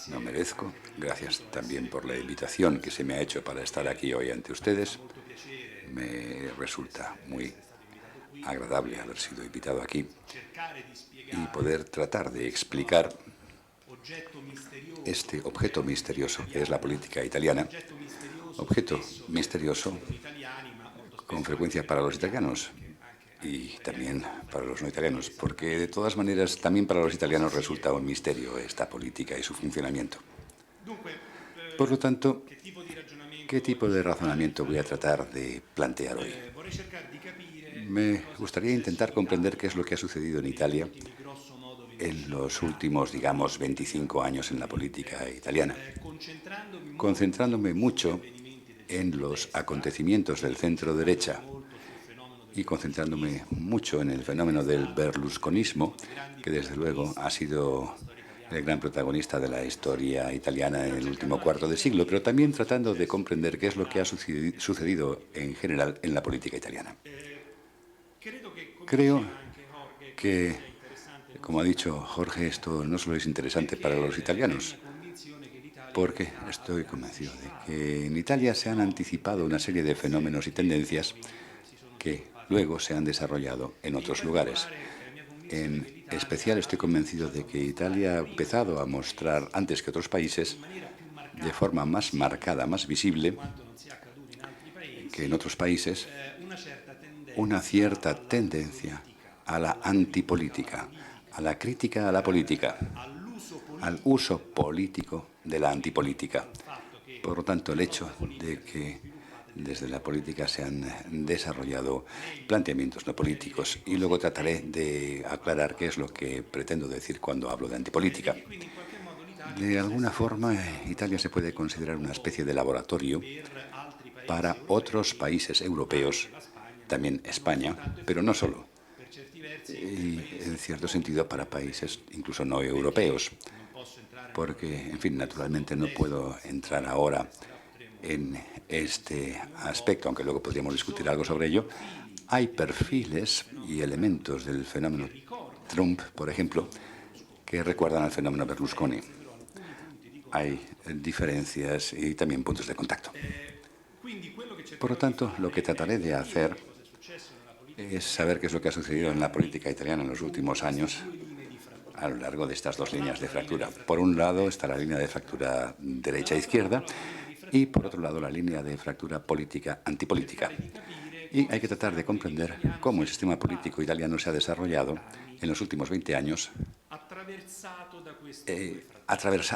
no merezco. Gracias también por la invitación que se me ha hecho para estar aquí hoy ante ustedes. Me resulta muy agradable haber sido invitado aquí y poder tratar de explicar este objeto misterioso que es la política italiana, objeto misterioso con frecuencia para los italianos y también para los no italianos, porque de todas maneras también para los italianos resulta un misterio esta política y su funcionamiento. Por lo tanto, ¿qué tipo de razonamiento voy a tratar de plantear hoy? Me gustaría intentar comprender qué es lo que ha sucedido en Italia en los últimos, digamos, 25 años en la política italiana, concentrándome mucho en los acontecimientos del centro-derecha y concentrándome mucho en el fenómeno del berlusconismo, que desde luego ha sido el gran protagonista de la historia italiana en el último cuarto de siglo, pero también tratando de comprender qué es lo que ha sucedido en general en la política italiana. Creo que, como ha dicho Jorge, esto no solo es interesante para los italianos, porque estoy convencido de que en Italia se han anticipado una serie de fenómenos y tendencias que luego se han desarrollado en otros lugares. En especial estoy convencido de que Italia ha empezado a mostrar, antes que otros países, de forma más marcada, más visible que en otros países, una cierta tendencia a la antipolítica, a la crítica a la política, al uso político de la antipolítica. Por lo tanto, el hecho de que desde la política se han desarrollado planteamientos no políticos, y luego trataré de aclarar qué es lo que pretendo decir cuando hablo de antipolítica. De alguna forma, Italia se puede considerar una especie de laboratorio para otros países europeos, también España, pero no solo, y en cierto sentido para países incluso no europeos, porque, en fin, naturalmente no puedo entrar ahora en este aspecto, aunque luego podríamos discutir algo sobre ello. Hay perfiles y elementos del fenómeno Trump, por ejemplo, que recuerdan al fenómeno Berlusconi. Hay diferencias y también puntos de contacto. Por lo tanto, lo que trataré de hacer es saber qué es lo que ha sucedido en la política italiana en los últimos años a lo largo de estas dos líneas de fractura. Por un lado está la línea de fractura derecha-izquierda y, por otro lado, la línea de fractura política-antipolítica. Y hay que tratar de comprender cómo el sistema político italiano se ha desarrollado en los últimos 20 años,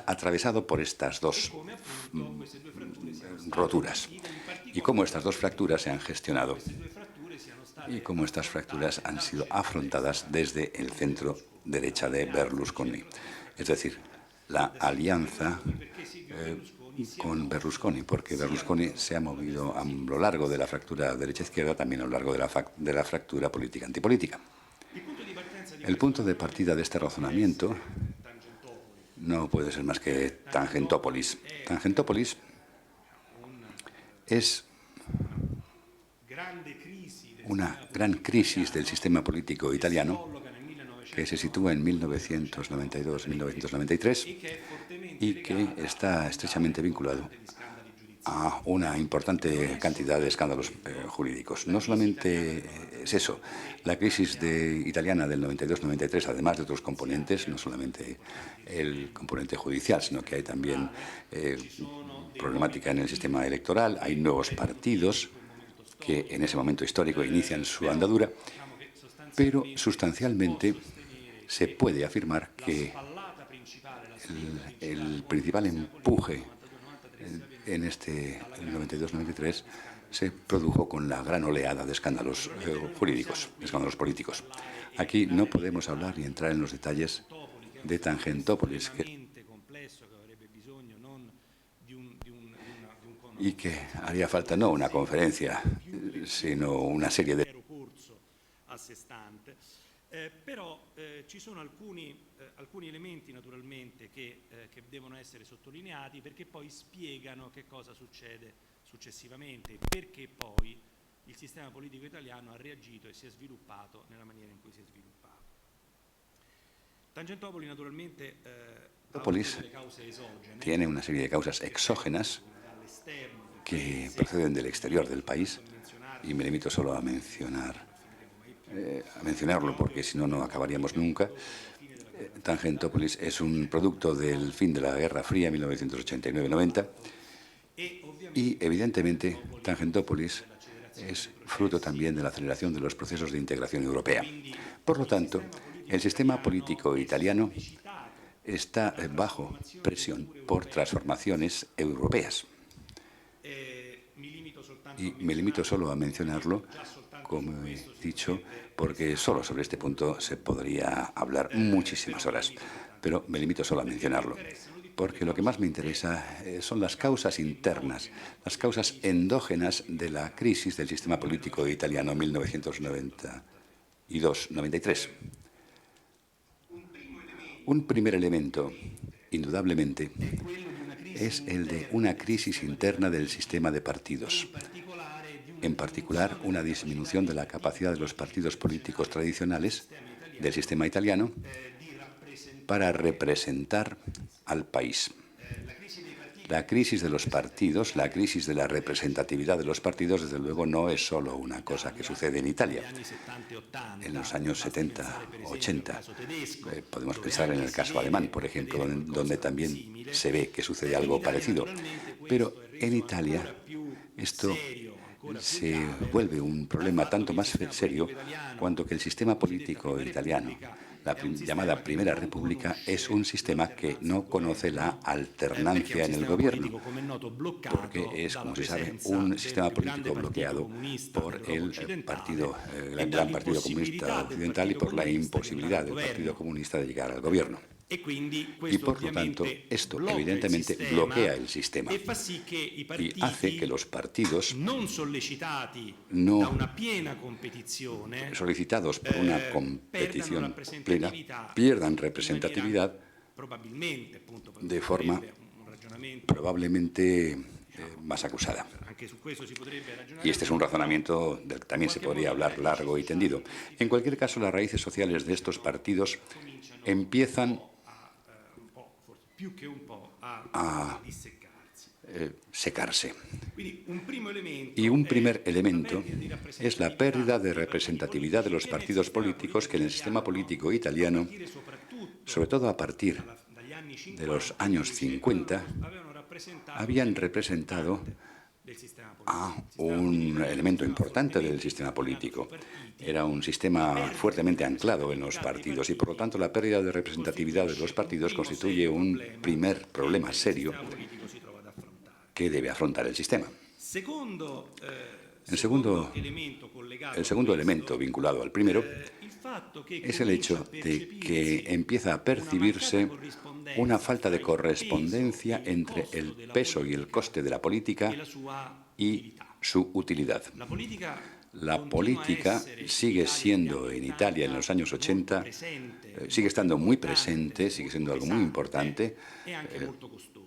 atravesado por estas dos roturas, y cómo estas dos fracturas se han gestionado y cómo estas fracturas han sido afrontadas desde el centro derecha de Berlusconi. Es decir, la alianza con Berlusconi, porque Berlusconi se ha movido a lo largo de la fractura derecha-izquierda, también a lo largo de la fractura política-antipolítica. El punto de partida de este razonamiento no puede ser más que Tangentopoli. Tangentopoli es una gran crisis del sistema político italiano que se sitúa en 1992-1993 y que está estrechamente vinculado a una importante cantidad de escándalos jurídicos. No solamente es eso, la crisis italiana del 92-93, además de otros componentes, no solamente el componente judicial, sino que hay también problemática en el sistema electoral, hay nuevos partidos que en ese momento histórico inician su andadura, pero sustancialmente se puede afirmar que el principal empuje en este 92-93 se produjo con la gran oleada de escándalos jurídicos, escándalos políticos. Aquí no podemos hablar ni entrar en los detalles de Tangentopoli, y que haría falta no una conferencia, sino una serie de... Però ci sono alcuni elementi naturalmente che devono essere sottolineati perché poi spiegano che cosa succede successivamente, perché poi il sistema politico italiano ha reagito e si è sviluppato nella maniera in cui si è sviluppato. Tangentopoli naturalmente Tangentopoulos tiene una serie de causas exógenas que proceden del exterior del país, y me limito solo a mencionarlo porque si no, no acabaríamos nunca. Tangentopoulos es un producto del fin de la Guerra Fría, 1989-90, y evidentemente Tangentopoulos es fruto también de la aceleración de los procesos de integración europea. Por lo tanto, el sistema político italiano está bajo presión por transformaciones europeas. Y me limito solo a mencionarlo, como he dicho, porque solo sobre este punto se podría hablar muchísimas horas. Pero me limito solo a mencionarlo, porque lo que más me interesa son las causas internas, las causas endógenas de la crisis del sistema político italiano 1992-93. Un primer elemento, indudablemente, es el de una crisis interna del sistema de partidos. En particular, una disminución de la capacidad de los partidos políticos tradicionales del sistema italiano para representar al país. La crisis de los partidos, la crisis de la representatividad de los partidos, desde luego, no es solo una cosa que sucede en Italia. En los años 70-80, podemos pensar en el caso alemán, por ejemplo, donde también se ve que sucede algo parecido. Pero en Italia esto se vuelve un problema tanto más serio cuanto que el sistema político italiano, la llamada Primera República, es un sistema que no conoce la alternancia en el gobierno, porque es, como se sabe, un sistema político bloqueado por el Gran Partido Comunista Occidental y por la imposibilidad del Partido Comunista de llegar al gobierno. Y por lo tanto, esto evidentemente bloquea el sistema y hace que los partidos no solicitados por una competición plena pierdan representatividad de forma probablemente más acusada. Y este es un razonamiento del que también se podría hablar largo y tendido. En cualquier caso, las raíces sociales de estos partidos empiezan a secarse. Y un primer elemento es la pérdida de representatividad de los partidos políticos que en el sistema político italiano, sobre todo a partir de los años 50, habían representado a un elemento importante del sistema político. Era un sistema fuertemente anclado en los partidos y, por lo tanto, la pérdida de representatividad de los partidos constituye un primer problema serio que debe afrontar el sistema. El segundo elemento vinculado al primero es el hecho de que empieza a percibirse una falta de correspondencia entre el peso y el coste de la política y su utilidad. La política sigue siendo en Italia en los años 80, sigue estando muy presente, sigue siendo algo muy importante,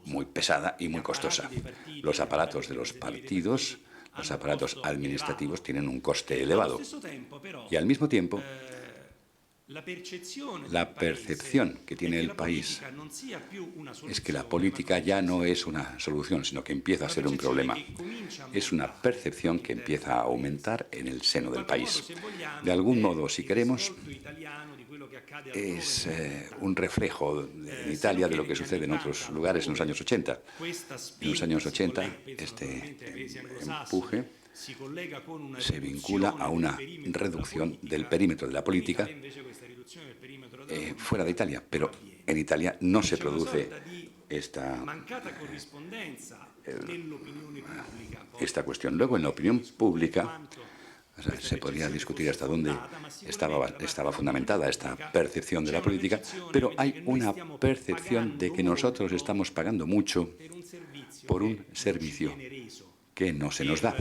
muy pesada y muy costosa. Los aparatos de los partidos, los aparatos administrativos tienen un coste elevado. Y al mismo tiempo, la percepción que tiene el país es que la política ya no es una solución, sino que empieza a ser un problema. Es una percepción que empieza a aumentar en el seno del país. De algún modo, si queremos, es un reflejo en Italia de lo que sucede en otros lugares en los años 80. En los años 80, este empuje se vincula a una reducción del perímetro de la política fuera de Italia, pero en Italia no se produce esta cuestión. Luego, en la opinión pública, se podría discutir hasta dónde estaba fundamentada esta percepción de la política, pero hay una percepción de que nosotros estamos pagando mucho por un servicio que no se nos da,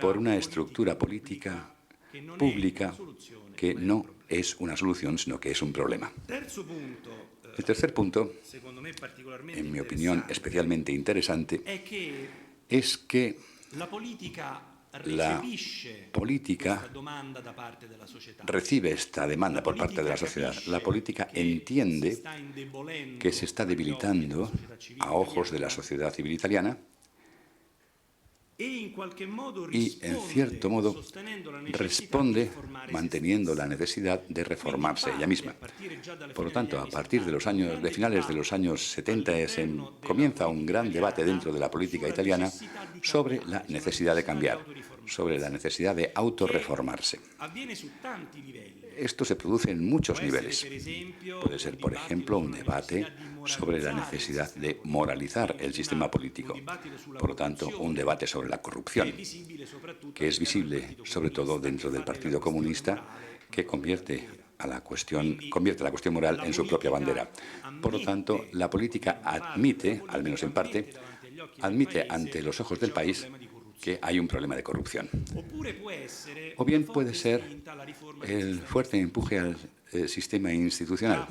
por una estructura política pública que no es una solución, sino que es un problema. El tercer punto, en mi opinión especialmente interesante, es que la política recibe esta demanda por parte de la sociedad. La política entiende que se está debilitando a ojos de la sociedad civil italiana y, en cierto modo, responde manteniendo la necesidad de reformarse ella misma. Por lo tanto, a partir de finales de los años 70 comienza un gran debate dentro de la política italiana sobre la necesidad de cambiar, sobre la necesidad de autorreformarse. Esto se produce en muchos niveles. Puede ser, por ejemplo, un debate sobre la necesidad de moralizar el sistema político. Por lo tanto, un debate sobre la corrupción, que es visible sobre todo dentro del Partido Comunista, que convierte la cuestión moral en su propia bandera. Por lo tanto, la política admite, al menos en parte, admite ante los ojos del país que hay un problema de corrupción. O bien puede ser el fuerte empuje al sistema institucional.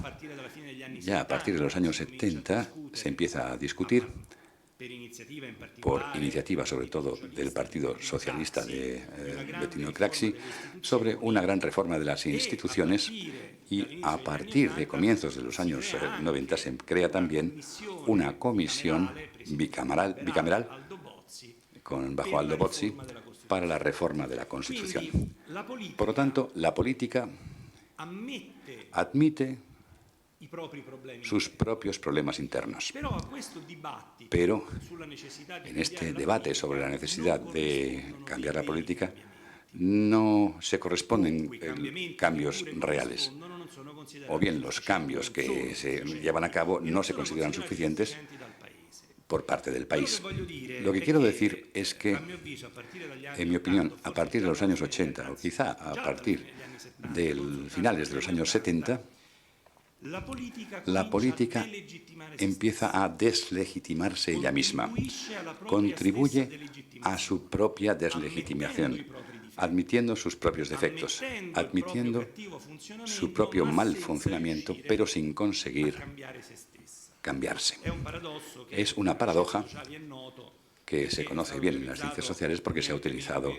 Ya a partir de los años 70 se empieza a discutir, por iniciativa sobre todo del Partido Socialista de Bettino Craxi, sobre una gran reforma de las instituciones, y a partir de comienzos de los años 90 se crea también una comisión bicameral bajo Aldo Bozzi para la reforma de la Constitución. Por lo tanto, la política admite sus propios problemas internos. Pero en este debate sobre la necesidad de cambiar la política no se corresponden cambios reales. O bien los cambios que se llevan a cabo no se consideran suficientes por parte del país. Lo que quiero decir es que, en mi opinión, a partir de los años 80, o quizá a partir de finales de los años 70, la política empieza a deslegitimarse ella misma, contribuye a su propia deslegitimación, admitiendo sus propios defectos, admitiendo su propio mal funcionamiento, pero sin conseguir cambiarse. Es una paradoja que se conoce bien en las ciencias sociales porque se ha utilizado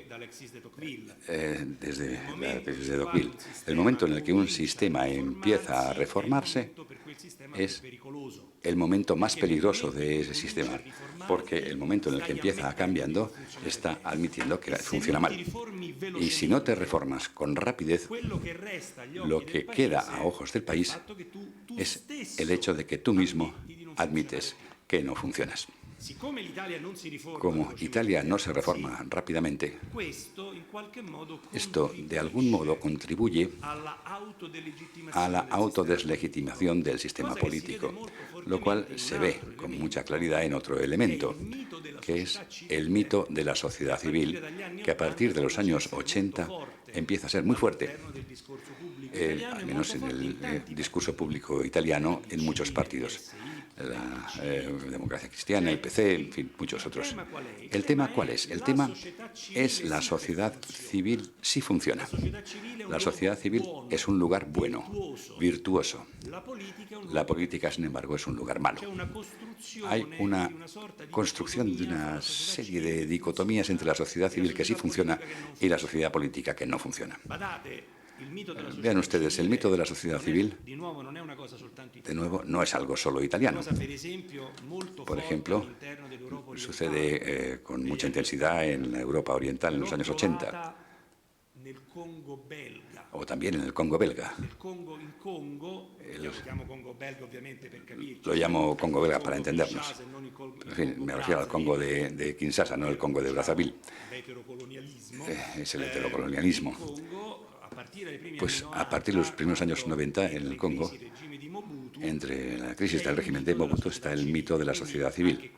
desde la crisis de Tocqueville. El momento en el que un sistema empieza a reformarse es el momento más peligroso de ese sistema, porque el momento en el que empieza cambiando está admitiendo que funciona mal. Y si no te reformas con rapidez, lo que queda a ojos del país es el hecho de que tú mismo admites que no funcionas. Como Italia no se reforma rápidamente, esto de algún modo contribuye a la autodeslegitimación del sistema político, lo cual se ve con mucha claridad en otro elemento, que es el mito de la sociedad civil, que a partir de los años 80 empieza a ser muy fuerte, al menos en el discurso público italiano, en muchos partidos. La Democracia Cristiana, el PC, en fin, muchos otros. ¿El tema cuál es? El tema es la sociedad civil sí funciona. La sociedad civil es un lugar bueno, virtuoso. La política, sin embargo, es un lugar malo. Hay una construcción de una serie de dicotomías entre la sociedad civil que sí funciona y la sociedad política que no funciona. Vean ustedes, el mito de la sociedad civil, de nuevo, no es algo solo italiano. Por ejemplo, sucede con mucha intensidad en la Europa oriental en los años 80, o también en el Congo belga. Lo llamo Congo belga para entendernos. En fin, me refiero al Congo de Kinshasa, no el Congo de Brazzaville. Es el heterocolonialismo. Pues a partir de los primeros años 90 en el Congo, entre la crisis del régimen de Mobutu, está el mito de la sociedad civil.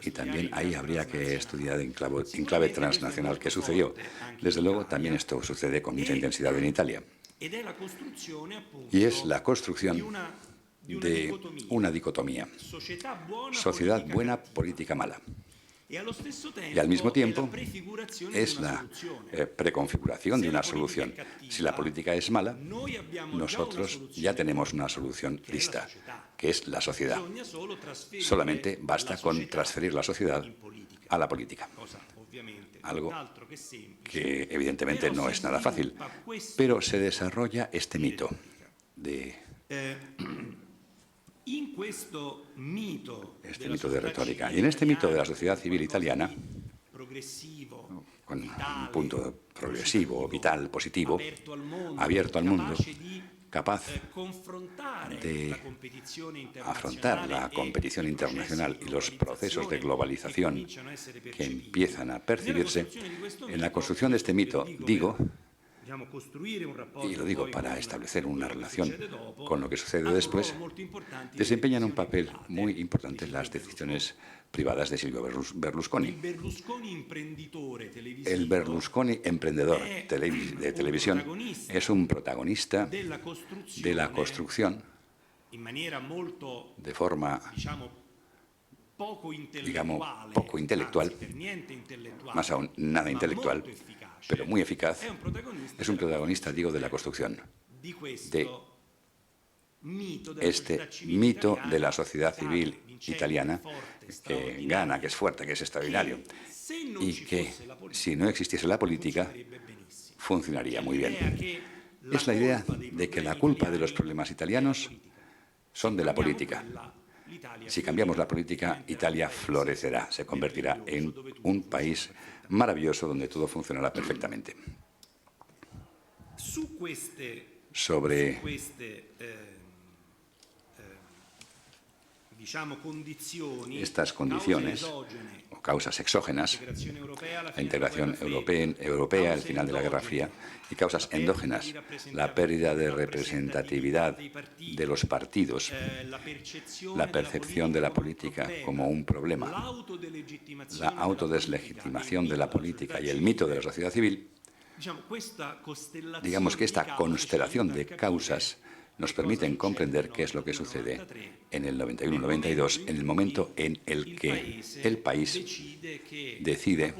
Y también ahí habría que estudiar en clave transnacional qué sucedió. Desde luego, también esto sucede con mucha intensidad en Italia. Y es la construcción de una dicotomía. Sociedad buena, política mala. Y al mismo tiempo es la preconfiguración de una solución. Si la política es mala, nosotros ya tenemos una solución lista, que es la sociedad. Solamente basta con transferir la sociedad a la política. algo que evidentemente no es nada fácil, pero se desarrolla este mito de retórica. Y en este mito de la sociedad civil italiana, con un punto progresivo, vital, positivo, abierto al mundo, capaz de afrontar la competición internacional y los procesos de globalización que empiezan a percibirse, en la construcción de este mito, digo, y lo digo para establecer una relación con lo que sucede después, desempeñan un papel muy importante en las decisiones privadas de Silvio Berlusconi. El Berlusconi emprendedor de televisión es un protagonista de la construcción de forma, digamos, poco intelectual, más aún nada intelectual, pero muy eficaz. Es un protagonista, digo, de la construcción de este mito de la sociedad civil italiana que gana, que es fuerte, que es extraordinario y que, si no existiese la política, funcionaría muy bien. Es la idea de que la culpa de los problemas italianos son de la política. Si cambiamos la política, Italia florecerá, se convertirá en un país maravilloso donde todo funcionará perfectamente. Sobre estas condiciones o causas exógenas, la integración europea, el final de la Guerra Fría, y causas endógenas, la pérdida de representatividad de los partidos, la percepción de la política como un problema, la autodeslegitimación de la política y el mito de la sociedad civil, digamos que esta constelación de causas nos permiten comprender qué es lo que sucede en el 91-92, en el momento en el que el país decide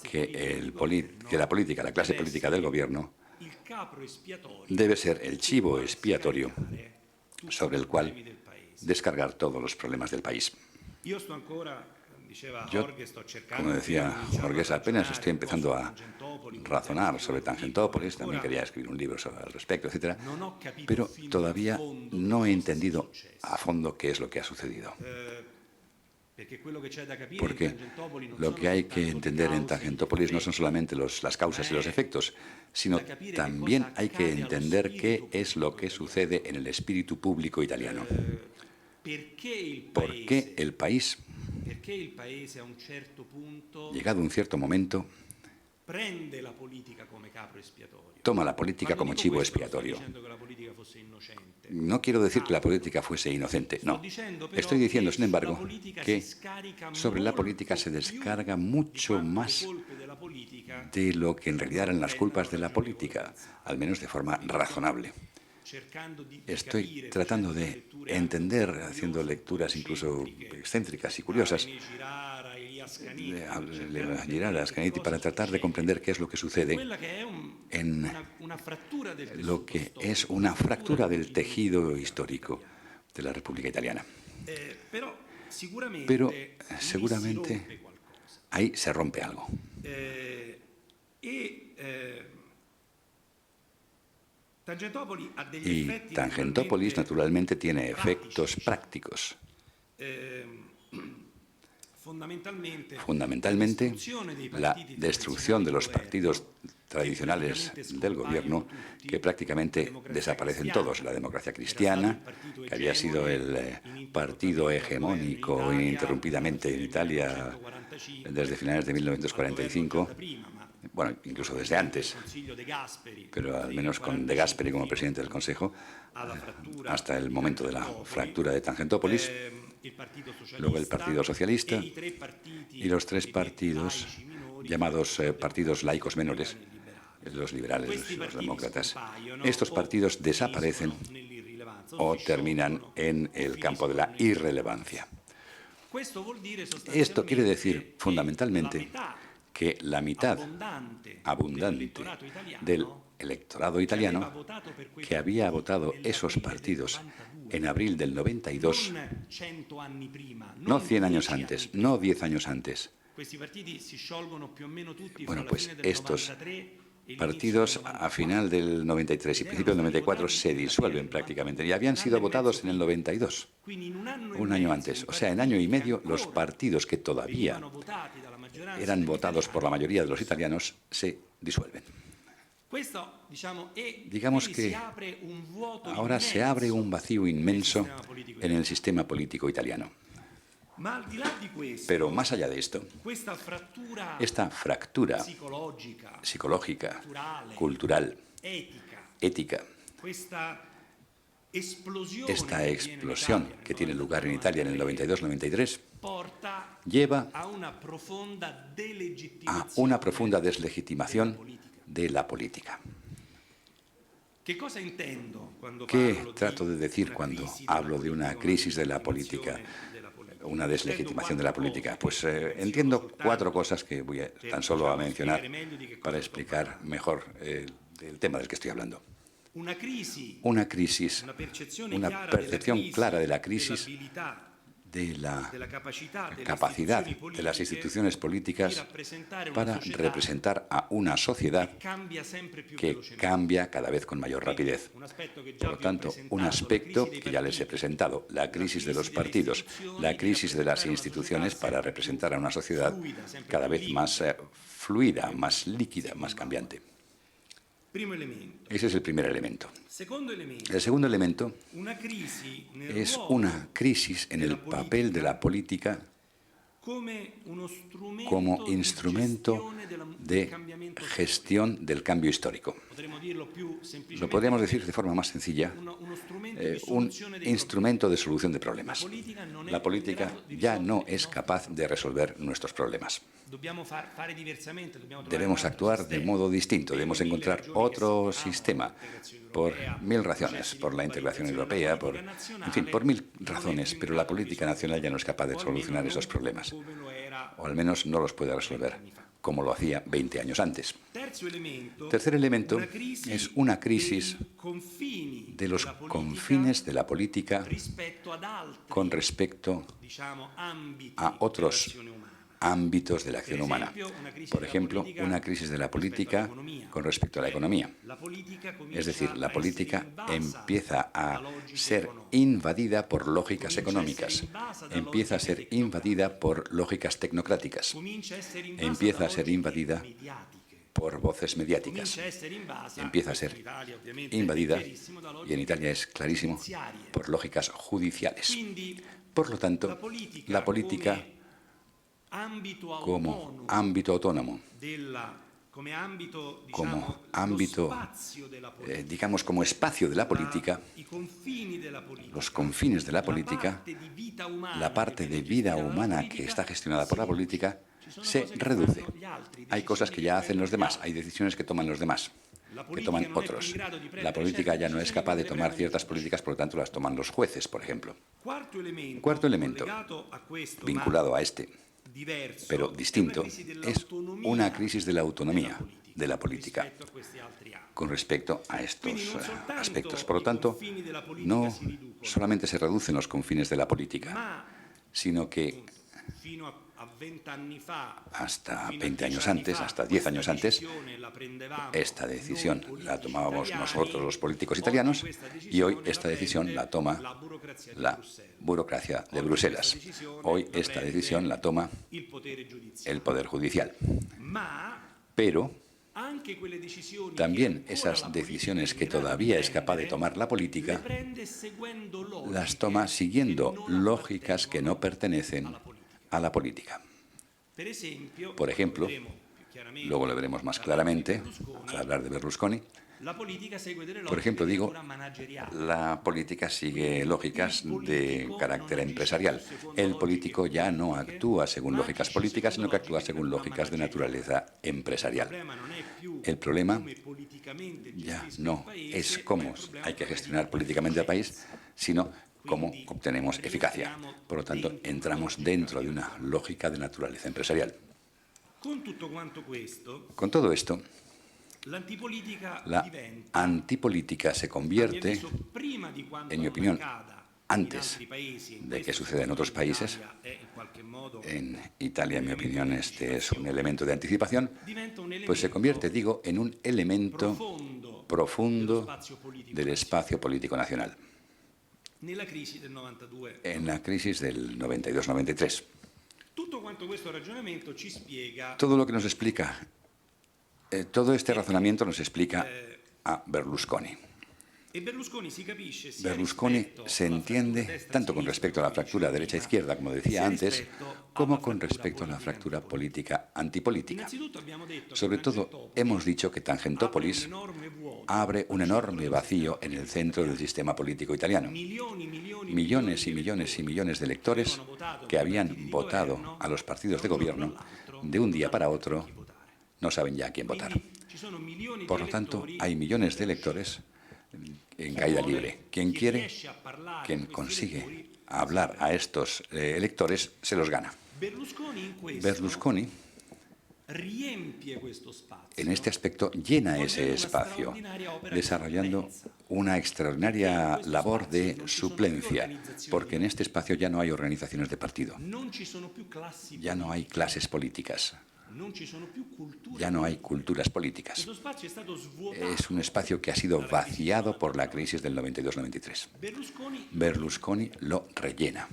que la política, la clase política del gobierno, debe ser el chivo expiatorio sobre el cual descargar todos los problemas del país. Yo, como decía Borges, apenas estoy empezando a razonar sobre Tangentopoli, también quería escribir un libro al respecto, etc., pero todavía no he entendido a fondo qué es lo que ha sucedido. Porque lo que hay que entender en Tangentopoli no son solamente las causas y los efectos, sino también hay que entender qué es lo que sucede en el espíritu público italiano. ¿Por qué el país, llegado a un cierto momento, toma la política como chivo expiatorio? No quiero decir que la política fuese inocente, no. Estoy diciendo, sin embargo, que sobre la política se descarga mucho más de lo que en realidad eran las culpas de la política, al menos de forma razonable. Estoy tratando de entender, haciendo lecturas incluso excéntricas y curiosas, de Girard a Ascaniti, para tratar de comprender qué es lo que sucede en lo que es una fractura del tejido histórico de la República Italiana. Pero seguramente ahí se rompe algo. Y Tangentopoli, naturalmente, tiene efectos prácticos. Fundamentalmente, la destrucción de los partidos tradicionales del gobierno, que prácticamente desaparecen todos. La Democracia Cristiana, que había sido el partido hegemónico ininterrumpidamente en Italia desde finales de 1945, bueno, incluso desde antes, pero al menos con De Gasperi como presidente del Consejo, hasta el momento de la fractura de Tangentopoli, luego el Partido Socialista y los tres partidos llamados partidos laicos menores, los liberales, los demócratas. Estos partidos desaparecen o terminan en el campo de la irrelevancia. Esto quiere decir, fundamentalmente, que la mitad abundante del electorado italiano, que había votado esos partidos en abril del 92, no 100 años antes, no 10 años antes, Bueno, pues estos partidos a final del 93 y principio del 94 se disuelven prácticamente y habían sido votados en el 92, un año antes. O sea, en año y medio los partidos que todavía eran votados por la mayoría de los italianos se disuelven. Digamos que ahora se abre un vacío inmenso en el sistema político italiano. Pero más allá de esto, esta fractura psicológica, cultural, ética, esta explosión que tiene lugar en Italia en el 92-93 lleva a una profunda deslegitimación de la política. ¿Qué trato de decir cuando hablo de una crisis de la política, una deslegitimación de la política? Pues entiendo 4 cosas que voy tan solo a mencionar para explicar mejor el tema del que estoy hablando. Una crisis, una percepción clara de la crisis, de la capacidad de las instituciones políticas para representar a una sociedad que cambia cada vez con mayor rapidez. Por lo tanto, un aspecto que ya les he presentado, la crisis de los partidos, la crisis de las instituciones para representar a una sociedad cada vez más fluida, más líquida, más cambiante. Ese es el primer elemento. El segundo elemento es una crisis en el papel de la política como instrumento de gestión del cambio histórico. Lo podríamos decir de forma más sencilla, un instrumento de solución de problemas. La política ya no es capaz de resolver nuestros problemas. Debemos actuar de modo distinto, debemos encontrar otro sistema, por 1000 razones, por la integración europea, en fin, por 1000 razones, pero la política nacional ya no es capaz de solucionar esos problemas, o al menos no los puede resolver, como lo hacía 20 años antes. Tercer elemento es una crisis de los confines de la política con respecto a otros ámbitos de la acción humana. Por ejemplo, una crisis de la política con respecto a la economía. Es decir, la política empieza a ser invadida por lógicas económicas, empieza a ser invadida por lógicas tecnocráticas, empieza a ser invadida por voces mediáticas, empieza a ser invadida, y en Italia es clarísimo, por lógicas judiciales. Por lo tanto, la política como ámbito autónomo, como ámbito, digamos, como espacio de la política, los confines de la política, la parte de vida humana que está gestionada por la política, se reduce. Hay cosas que ya hacen los demás, hay decisiones que toman los demás, que toman otros. La política ya no es capaz de tomar ciertas políticas, por lo tanto las toman los jueces, por ejemplo. Cuarto elemento, vinculado a este, pero distinto, es una crisis de la autonomía de la política con respecto a estos aspectos. Por lo tanto, no solamente se reducen los confines de la política, sino que hasta 20 años antes, hasta 10 años antes, esta decisión la tomábamos nosotros los políticos italianos y hoy esta decisión la toma la burocracia de Bruselas. Hoy esta decisión la toma el Poder Judicial. Pero también esas decisiones que todavía es capaz de tomar la política las toma siguiendo lógicas que no pertenecen a la política. Por ejemplo, luego lo veremos más claramente al hablar de Berlusconi, por ejemplo, digo, la política sigue lógicas de carácter empresarial. El político ya no actúa según lógicas políticas, sino que actúa según lógicas de naturaleza empresarial. El problema ya no es cómo hay que gestionar políticamente al país, sino cómo obtenemos eficacia. Por lo tanto, entramos dentro de una lógica de naturaleza empresarial. Con todo esto, la antipolítica se convierte, en mi opinión, antes de que suceda en otros países. En Italia, en mi opinión, este es un elemento de anticipación, pues se convierte, digo, en un elemento profundo del espacio político nacional. En la crisis del 92-93. Todo lo que nos explica, todo este razonamiento nos explica a Berlusconi. Berlusconi se entiende tanto con respecto a la fractura derecha-izquierda, como decía antes, como con respecto a la fractura política antipolítica. Sobre todo, hemos dicho que Tangentopoulos abre un enorme vacío en el centro del sistema político italiano. Millones y millones y millones de electores que habían votado a los partidos de gobierno, de un día para otro, no saben ya a quién votar. Por lo tanto, hay millones de electores en caída libre. Quien quiere, quien consigue hablar a estos electores, se los gana. Berlusconi, en este aspecto, llena ese espacio, desarrollando una extraordinaria labor de suplencia, porque en este espacio ya no hay organizaciones de partido, ya no hay clases políticas, ya no hay culturas políticas. Es un espacio que ha sido vaciado por la crisis del 92-93. Berlusconi lo rellena.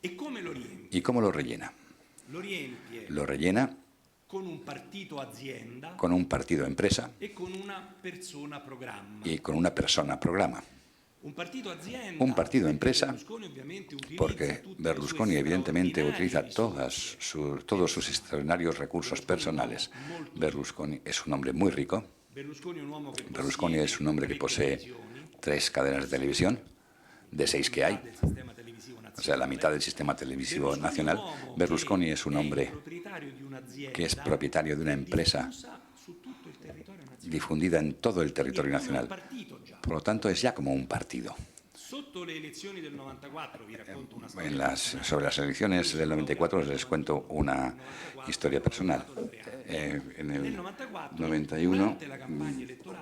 ¿Y cómo lo rellena? Lo rellena con un partido empresa y con una persona programa. Un partido empresa, porque Berlusconi evidentemente utiliza todos sus extraordinarios recursos personales. Berlusconi es un hombre muy rico. Berlusconi es un hombre que posee 3 cadenas de televisión, de 6 que hay, o sea, la mitad del sistema televisivo nacional. Berlusconi es un hombre que es propietario de una empresa difundida en todo el territorio nacional. Por lo tanto, es ya como un partido. Sobre las elecciones del 94 les cuento una historia personal. En el 91,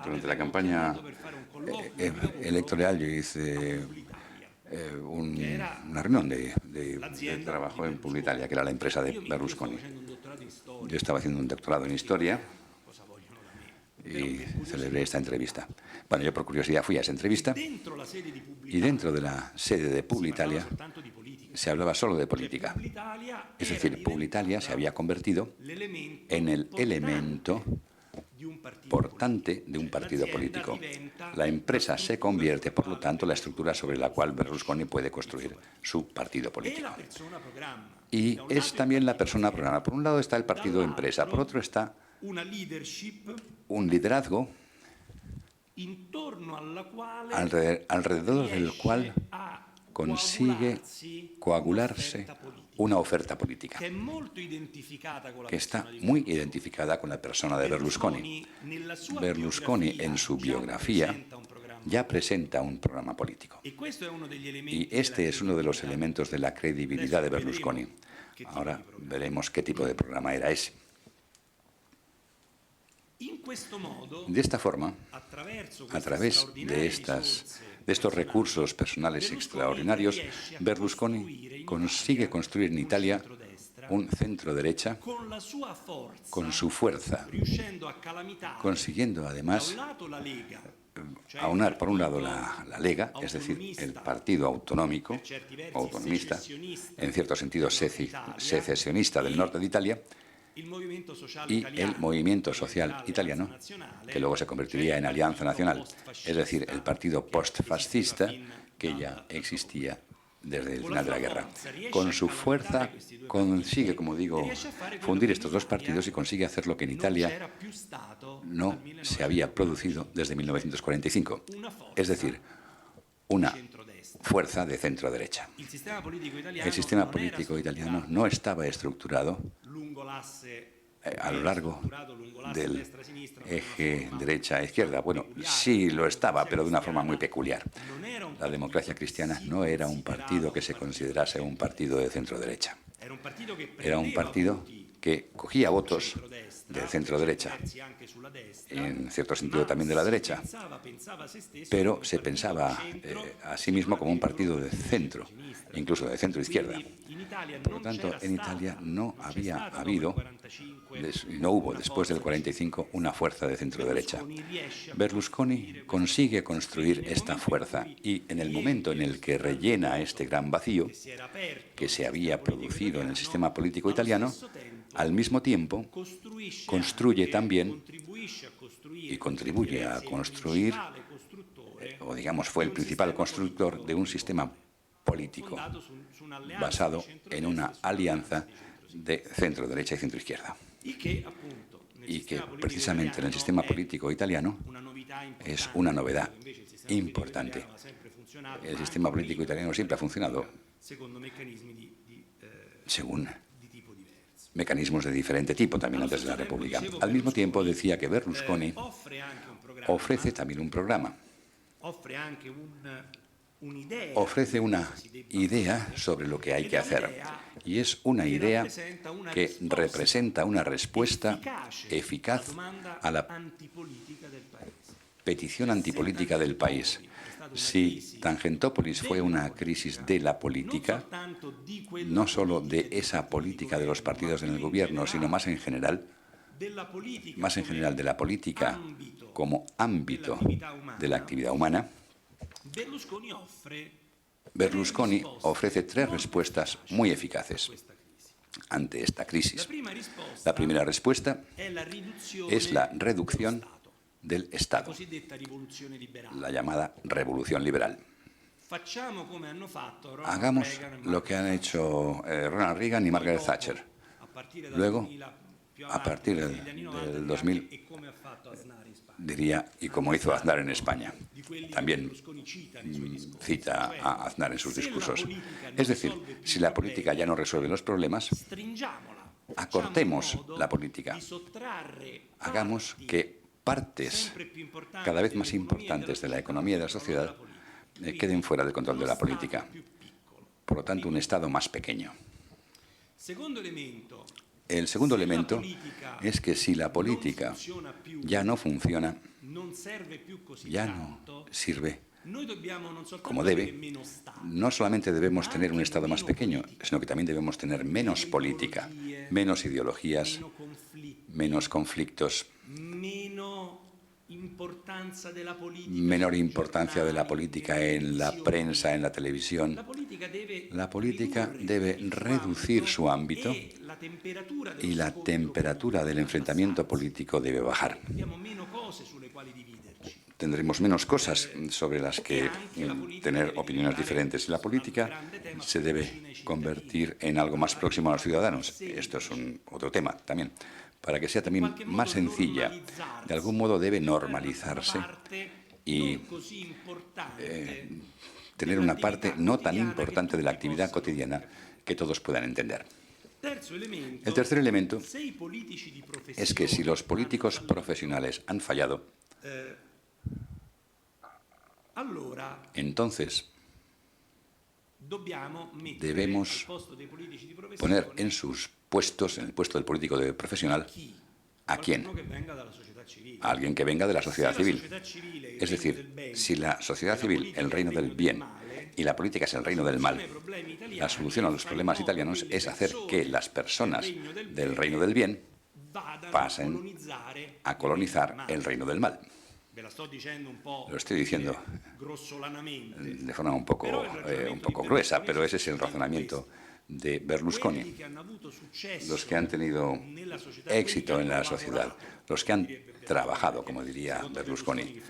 durante la campaña electoral, yo hice una reunión de trabajo en Publitalia, que era la empresa de Berlusconi. Yo estaba haciendo un doctorado en historia y celebré esta entrevista. Bueno, yo por curiosidad fui a esa entrevista y dentro de la sede de Publitalia se hablaba solo de política. Es decir, Publitalia se había convertido en el elemento portante de un partido político. La empresa se convierte, por lo tanto, en la estructura sobre la cual Berlusconi puede construir su partido político. Y es también la persona programa. Por un lado está el partido empresa, por otro está un liderazgo alrededor del cual consigue coagularse una oferta política que está muy identificada con la persona de Berlusconi. Berlusconi, en su biografía, ya presenta un programa político. Y este es uno de los elementos de la credibilidad de Berlusconi. Ahora veremos qué tipo de programa era ese. De esta forma, a través de estos recursos personales extraordinarios, Berlusconi consigue construir en Italia un centro-derecha con su fuerza, consiguiendo además aunar por un lado la Lega, es decir, el partido autonómico o autonomista, en cierto sentido secesionista del norte de Italia, y el movimiento social italiano, que luego se convertiría en Alianza Nacional, es decir, el partido postfascista que ya existía desde el final de la guerra. Con su fuerza consigue, como digo, fundir estos dos partidos y consigue hacer lo que en Italia no se había producido desde 1945, es decir, una fuerza de centro-derecha. El sistema político italiano no estaba estructurado a lo largo del eje derecha-izquierda. Bueno, sí lo estaba, pero de una forma muy peculiar. La Democracia Cristiana no era un partido que se considerase un partido de centro-derecha. Era un partido que cogía votos del centro-derecha, en cierto sentido también de la derecha, pero se pensaba a sí mismo como un partido de centro, incluso de centro-izquierda. Por lo tanto, en Italia no había habido, no hubo después del 45 una fuerza de centro-derecha. Berlusconi consigue construir esta fuerza y en el momento en el que rellena este gran vacío que se había producido en el sistema político italiano, al mismo tiempo construye también y contribuye a construir, o digamos fue el principal constructor de un sistema político basado en una alianza de centro-derecha y centro-izquierda. Y que precisamente en el sistema político italiano es una novedad importante. El sistema político italiano siempre ha funcionado según mecanismos de diferente tipo, también antes de la República. Al mismo tiempo decía que Berlusconi ofrece también un programa. Ofrece una idea sobre lo que hay que hacer. Y es una idea que representa una respuesta eficaz a la petición antipolítica del país. Si Tangentopoulos fue una crisis de la política, no solo de esa política de los partidos en el gobierno, sino más en general de la política como ámbito de la actividad humana, Berlusconi ofrece tres respuestas muy eficaces ante esta crisis. La primera respuesta es la reducción del Estado, la llamada revolución liberal. Hagamos lo que han hecho Ronald Reagan y Margaret Thatcher. Luego, a partir del 2000, diría, y como hizo Aznar en España. También cita a Aznar en sus discursos. Es decir, si la política ya no resuelve los problemas, acortemos la política. Hagamos que partes cada vez más importantes de la economía y de la sociedad queden fuera del control de la política. Por lo tanto, un Estado más pequeño. El segundo elemento es que si la política ya no funciona, ya no sirve como debe, no solamente debemos tener un Estado más pequeño, sino que también debemos tener menos política, menos ideologías, menos conflictos, menor importancia de la política en la prensa, en la televisión. La política debe reducir su ámbito y la temperatura del enfrentamiento político debe bajar. Tendremos menos cosas sobre las que tener opiniones diferentes. La política se debe convertir en algo más próximo a los ciudadanos. Esto es otro tema también. Para que sea también más sencilla, de algún modo debe normalizarse y tener una parte no tan importante de la actividad cotidiana que todos puedan entender. El tercer elemento es que si los políticos profesionales han fallado, entonces debemos poner en sus puestos, en el puesto del político profesional, ¿a quién? A alguien que venga de la sociedad civil. Es decir, si la sociedad civil, el reino del bien, y la política es el reino del mal, la solución a los problemas italianos es hacer que las personas del reino del bien pasen a colonizar el reino del mal. Lo estoy diciendo de forma un poco gruesa, pero ese es el razonamiento de Berlusconi. Los que han tenido éxito en la sociedad, los que han trabajado, como diría Berlusconi,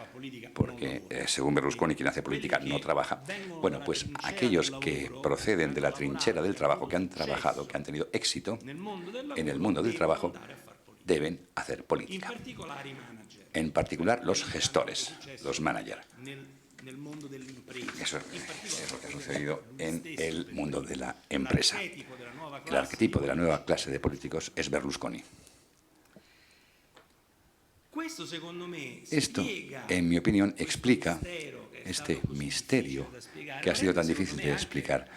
porque según Berlusconi quien hace política no trabaja. Bueno, pues aquellos que proceden de la trinchera del trabajo, que han trabajado, que han tenido éxito en el mundo del trabajo, deben hacer política. En particular los gestores, los managers. Eso es lo que ha sucedido en el mundo de la empresa. El arquetipo de la nueva clase de políticos es Berlusconi. Esto, en mi opinión, explica este misterio que ha sido tan difícil de explicar.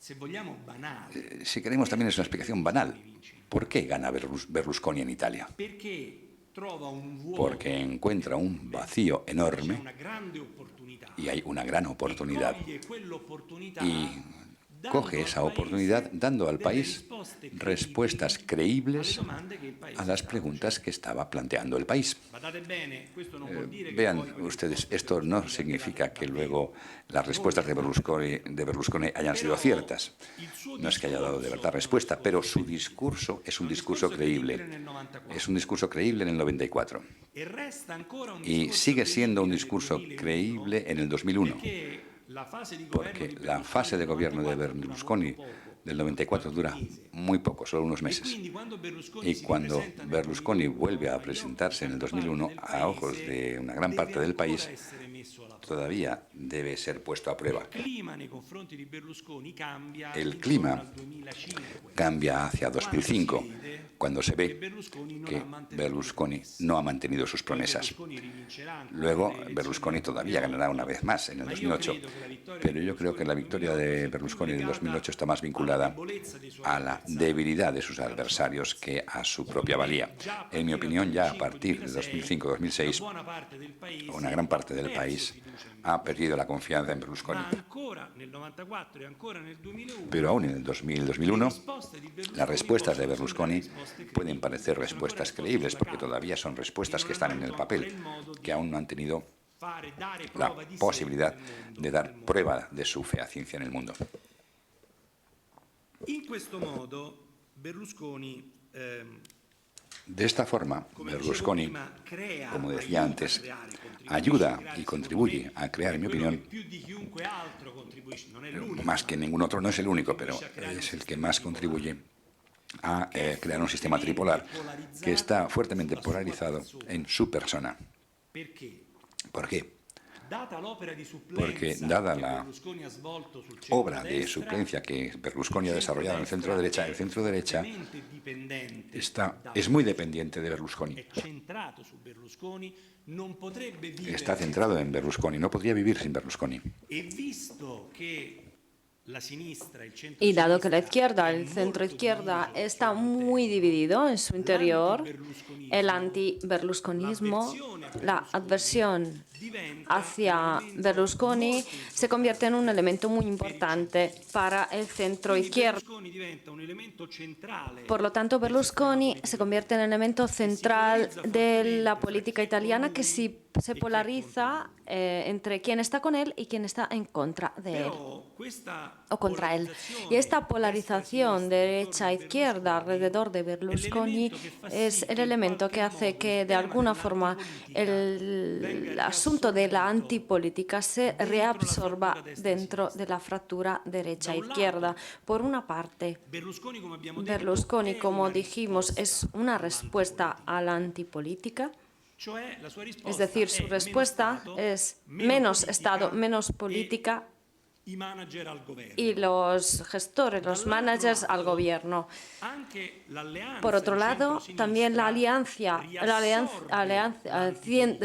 se vogliamo banale, Si queremos, también es una explicación banal. ¿Por qué gana Berlusconi en Italia? perché trova un vuoto Porque encuentra un vacío c'è enorme una grande opportunità y hay una gran e oportunidad. coglie quell'opportunità Y dando coge al esa oportunidad paese dando al delle país risposte respuestas credibili alle creíbles domande che il a paese las stava preguntas facendo. que estaba planteando el país. Badate bene, questo non vuol dire che Vean poi quelle ustedes, risposte esto no Berlusconi le abbia significa date que davvero. luego las respuestas de Berlusconi hayan sido Però ciertas. il suo No es que haya dado de verdad discorso respuesta, pero su discurso es un discurso credibile creíble. nel 94 Es un discurso creíble en el 94 e resta ancora un y discorso sigue siendo un credibile nel discurso 2001 creíble en el 2001, perché la fase di governo porque di la Berlusconi fase de del gobierno de 94 dura Berlusconi molto poco, del 94 dura qualche mese. muy poco, solo unos E meses. quindi quando Berlusconi Y si cuando ripresenta nel Berlusconi 2001 vuelve a agli occhi di presentarse en el tanta parte 2001 del a ojos paese, de una gran deve parte del ancora país, essere messo alla prova. todavía debe ser puesto a prueba. Il clima nei confronti di Berlusconi cambia El intorno clima al 2005, cambia hacia 2005, cuando se che ve Berlusconi non que ha mantenuto le Berlusconi promesse. no ha mantenido sus Poi promesas. Berlusconi rivincerà ancora Luego, le elezioni Berlusconi del todavía ganará una 2008, vez más en el ma io 2008, credo che la vittoria pero di yo creo que la victoria de Berlusconi en el 2008 está más vinculada a la debilidad de sus adversarios que a su propia valía. En mi opinión, ya a partir de 2005-2006, una gran parte del país ha perdido la confianza en Berlusconi. Pero aún en el 2000-2001, las respuestas de Berlusconi pueden parecer respuestas creíbles, porque todavía son respuestas que están en el papel, que aún no han tenido la posibilidad de dar prueba de su fehaciència en el mundo. De esta forma, Berlusconi, como decía antes, ayuda y contribuye a crear, en mi opinión, más que ningún otro, no es el único, pero es el que más contribuye a crear un sistema tripolar que está fuertemente polarizado en su persona. ¿Por qué? Porque dada la obra de suplencia que Berlusconi ha desarrollado en el centro derecha es muy dependiente de Berlusconi. Está centrado en Berlusconi, no podría vivir sin Berlusconi. Y dado que la izquierda, el centro izquierda, está muy dividido en su interior, el anti-berlusconismo, la adversión hacia Berlusconi se convierte en un elemento muy importante para el centro izquierdo. Por lo tanto, Berlusconi se convierte en el elemento central de la política italiana que se polariza entre quien está con él y quien está en contra de él o contra él. Y esta polarización derecha-izquierda alrededor de Berlusconi es el elemento que hace que de alguna forma el asunto de la antipolítica se reabsorba dentro de la fractura derecha-izquierda. Por una parte, Berlusconi, como dijimos, es una respuesta a la antipolítica. Es decir, su respuesta es menos Estado, menos política y los gestores, los managers al gobierno. Por otro lado, también la alianza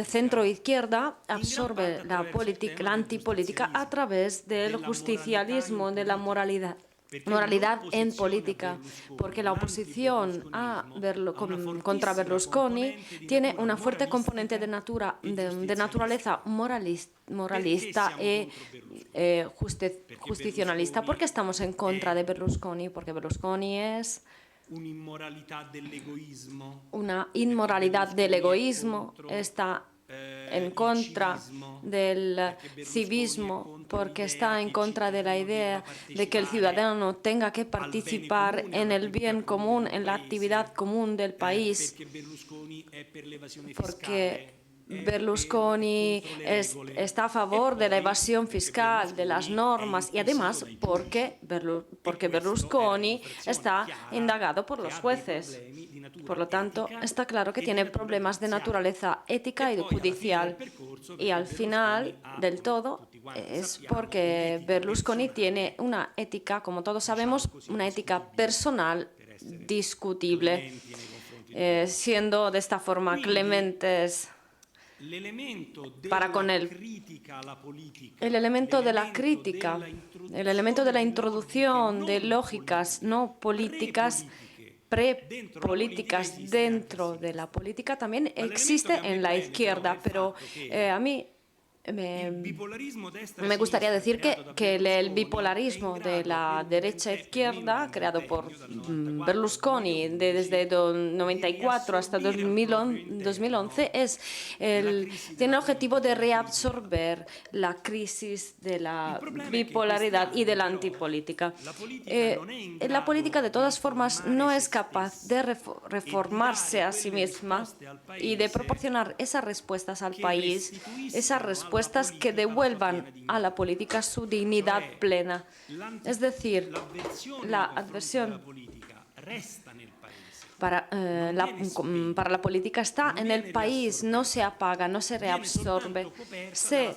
centro-izquierda absorbe la antipolítica a través del justicialismo, de la moralidad en política, porque la oposición contra Berlusconi tiene una fuerte componente de naturaleza moralista y justicionalista. ¿Por qué estamos en contra de Berlusconi? Porque Berlusconi es una inmoralidad del egoísmo, está en contra del civismo, porque está en contra de la idea de que el ciudadano tenga que participar en el bien común, en la actividad común del país, porque Berlusconi está a favor de la evasión fiscal, de las normas y además porque Berlusconi está indagado por los jueces. Por lo tanto, está claro que tiene problemas de naturaleza ética y judicial. Y al final del todo es porque Berlusconi tiene una ética, como todos sabemos, una ética personal discutible, siendo de esta forma clementes para con él. El elemento de la crítica, el elemento de la introducción de lógicas no políticas, prepolíticas dentro de la política también existe en la izquierda, pero a mí me gustaría decir que el bipolarismo de la derecha-izquierda, creado por Berlusconi desde 1994 hasta 2011, tiene el objetivo de reabsorber la crisis de la bipolaridad y de la antipolítica. La política, de todas formas, no es capaz de reformarse a sí misma y de proporcionar esas respuestas al país, esas respuestas que devuelvan a la política su dignidad plena. Es decir, la adversión para la política está en el país, no se apaga, no se reabsorbe, se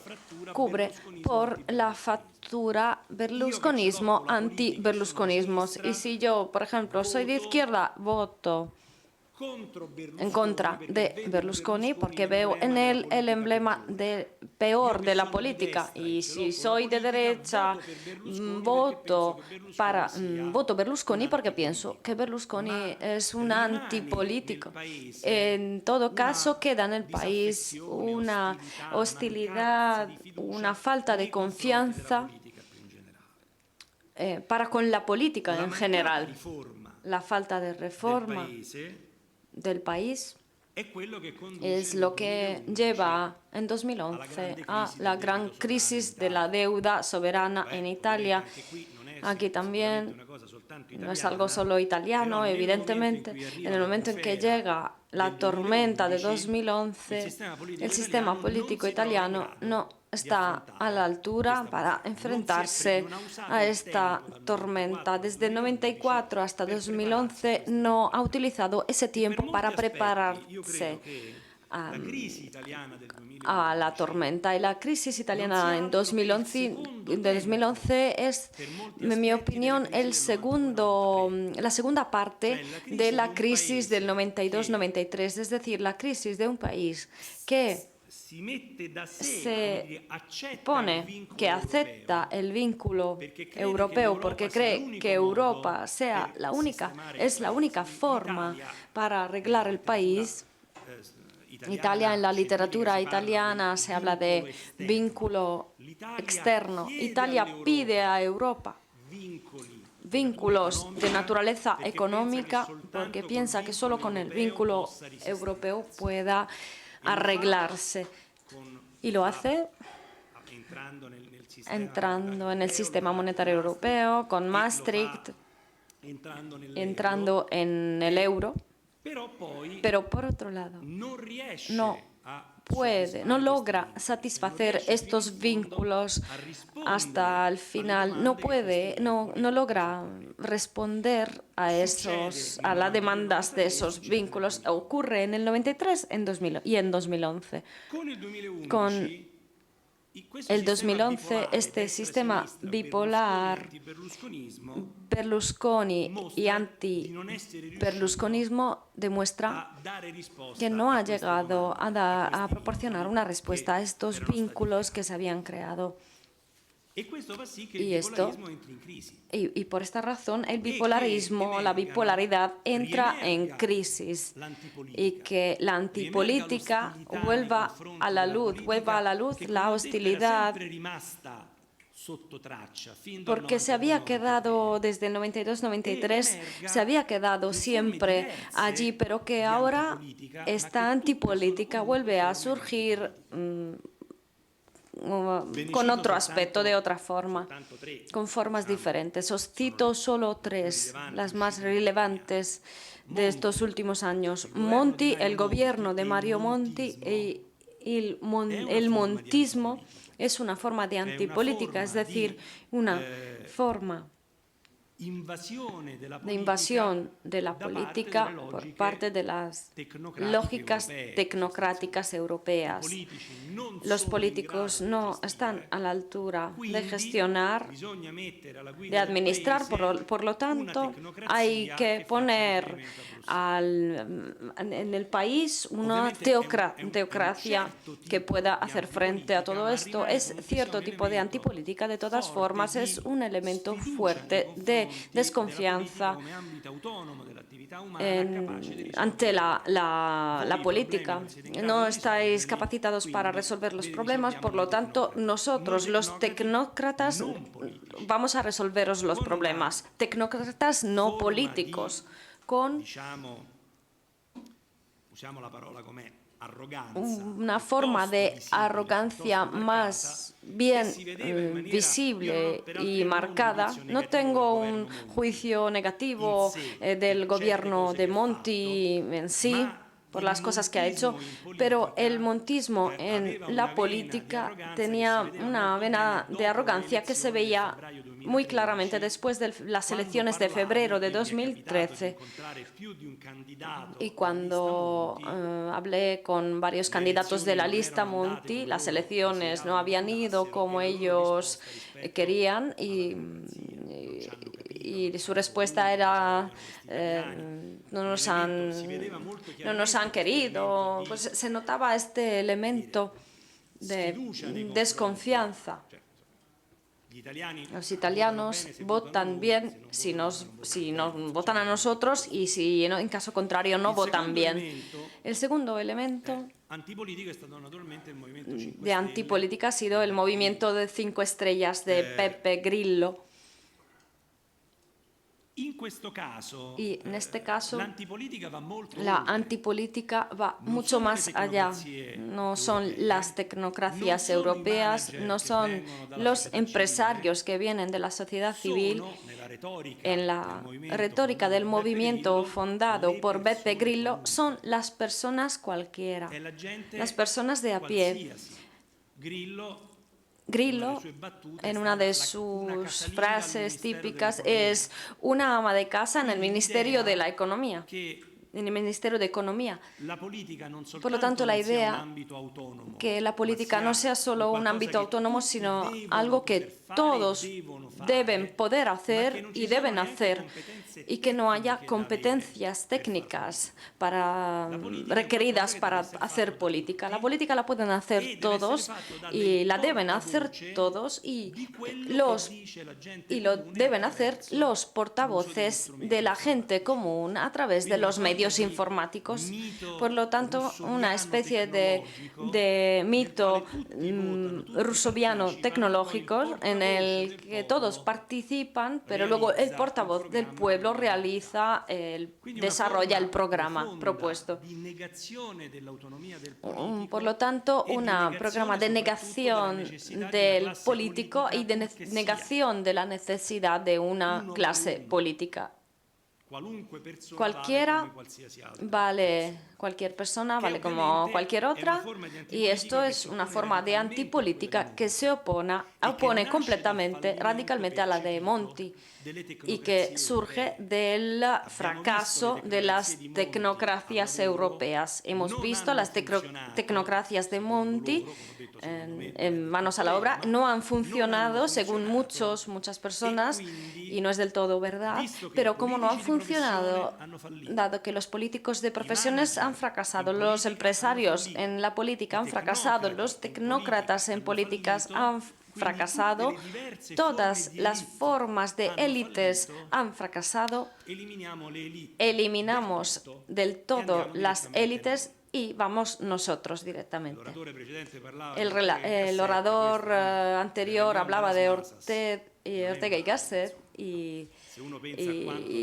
cubre por la factura berlusconismo, anti-berlusconismos. Y si yo, por ejemplo, soy de izquierda, voto en contra de Berlusconi porque veo en él el emblema peor de la política, y si soy de derecha voto Berlusconi porque pienso que Berlusconi es un antipolítico. En todo caso, queda en el país una hostilidad, una falta de confianza para con la política en general. La falta de reforma del país es lo que lleva en 2011 a la gran crisis de la deuda soberana en Italia. Aquí también no es algo solo italiano, evidentemente. En el momento en que llega la tormenta de 2011, el sistema político italiano no está a la altura para enfrentarse a esta tormenta. Desde el 94 hasta 2011 no ha utilizado ese tiempo para prepararse a la tormenta. Y la crisis italiana de 2011 es, en mi opinión, la segunda parte de la crisis del 92-93, es decir, la crisis de un país que acepta el vínculo europeo porque cree que Europa es la única forma para arreglar el país. Italia, en la literatura italiana se habla de vínculo externo. Italia pide a Europa vínculos de naturaleza económica porque piensa que solo con el vínculo europeo pueda arreglarse. Y lo hace entrando en el sistema monetario europeo, con Maastricht, entrando en el euro. Pero por otro lado, no logra satisfacer estos vínculos hasta el final, no logra responder a las demandas de esos vínculos. Ocurre en el 93 y en 2011. Con el 2011, este sistema bipolar, Berlusconi y anti-berlusconismo demuestra que no ha llegado a proporcionar una respuesta a estos vínculos que se habían creado. Y por esta razón el bipolarismo, la bipolaridad entra en crisis y que la antipolítica vuelva a la luz la hostilidad, porque se había quedado desde el 92-93, se había quedado siempre allí, pero que ahora esta antipolítica vuelve a surgir con otro aspecto, de otra forma, con formas diferentes. Os cito solo tres, las más relevantes de estos últimos años. Monti, el gobierno de Mario Monti y el montismo es una forma de antipolítica, es decir, una forma de invasión de la política por parte de las lógicas tecnocráticas europeas. Los políticos no están a la altura de gestionar, de administrar, por lo tanto, hay que poner en el país una teocracia que pueda hacer frente a todo esto. Es cierto tipo de antipolítica, de todas formas, es un elemento fuerte de desconfianza ante la política. No estáis capacitados para resolver los problemas, por lo tanto, nosotros, los tecnócratas, vamos a resolveros los problemas. Tecnócratas no políticos, con una forma de arrogancia más bien visible y marcada. No tengo un juicio negativo del gobierno de Monti en sí, por las cosas que ha hecho, pero el montismo en la política tenía una vena de arrogancia que se veía muy claramente después de las elecciones de febrero de 2013. Y cuando hablé con varios candidatos de la lista Monti, las elecciones no habían ido como ellos querían y su respuesta era no nos han querido. Pues se notaba este elemento de desconfianza. Los italianos votan bien si nos votan a nosotros y si en caso contrario no votan bien. El segundo elemento de antipolítica ha sido el movimiento de 5 estrellas de Beppe Grillo. Y en este caso, la antipolítica va mucho más allá. No son las tecnocracias europeas, no son los empresarios que vienen de la sociedad civil. En la retórica del movimiento fundado por Beppe Grillo son las personas cualquiera, las personas de a pie. Grillo, en una de sus frases típicas, es una ama de casa en el Ministerio de la Economía. En el Ministerio de Economía. Por lo tanto, la idea que la política no sea solo un ámbito autónomo, sino algo que todos deben poder hacer y deben hacer, y que no haya competencias técnicas requeridas para hacer política. La política la pueden hacer todos y la deben hacer todos y lo deben hacer los portavoces de la gente común a través de los medios informáticos. Por lo tanto, una especie de mito rusoviano tecnológico en el que todos participan, pero luego el portavoz del pueblo desarrolla el programa propuesto. Por lo tanto, un programa de negación del político y de negación de la necesidad de una clase política. Cualquier persona vale como cualquier otra, y esto es una forma de antipolítica que se opone completamente, radicalmente a la de Monti, y que surge del fracaso de las tecnocracias europeas. Hemos visto las tecnocracias de Monti en manos a la obra, no han funcionado según muchas personas, y no es del todo verdad, pero como no han funcionado, dado que los políticos de profesiones han fracasado, los empresarios en la política han fracasado, los tecnócratas en políticas han fracasado, todas las formas de élites han fracasado, eliminamos del todo las élites y vamos nosotros directamente. El orador anterior hablaba de Ortega y Gasset y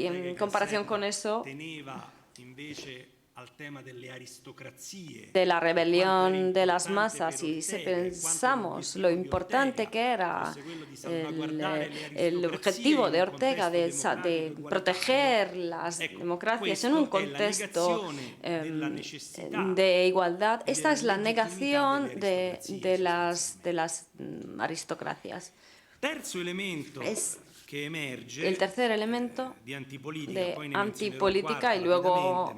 en comparación con eso, de la rebelión de las masas, y si pensamos lo importante que era el objetivo de Ortega de proteger las democracias en un contexto de igualdad, esta es la negación de las aristocracias. El tercer elemento de antipolítica, y luego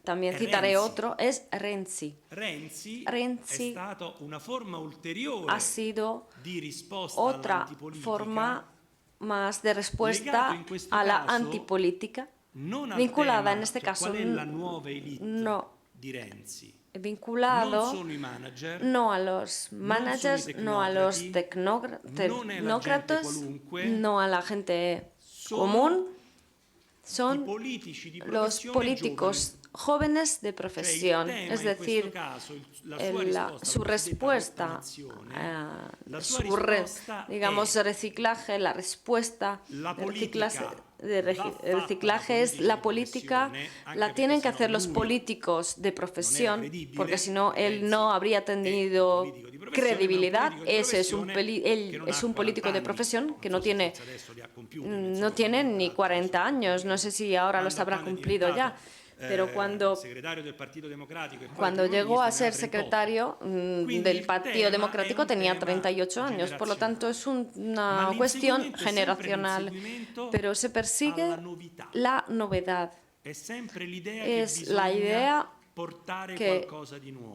también citaré otro, es Renzi. Renzi ha sido otra forma más de respuesta a la antipolítica, vinculada en este caso vinculado no a los managers, no a los tecnócratas, no a la gente común, son los políticos jóvenes de profesión, es decir, su respuesta, digamos, reciclaje, la respuesta de reciclaje es la política, la tienen que hacer los políticos de profesión, porque si no, él no habría tenido credibilidad. Ese es él es un político de profesión que no tiene ni 40 años, no sé si ahora los habrá cumplido ya. Pero cuando llegó a ser secretario del Partido Democrático tenía 38 años, por lo tanto es una cuestión generacional, pero se persigue la novedad. Es la idea que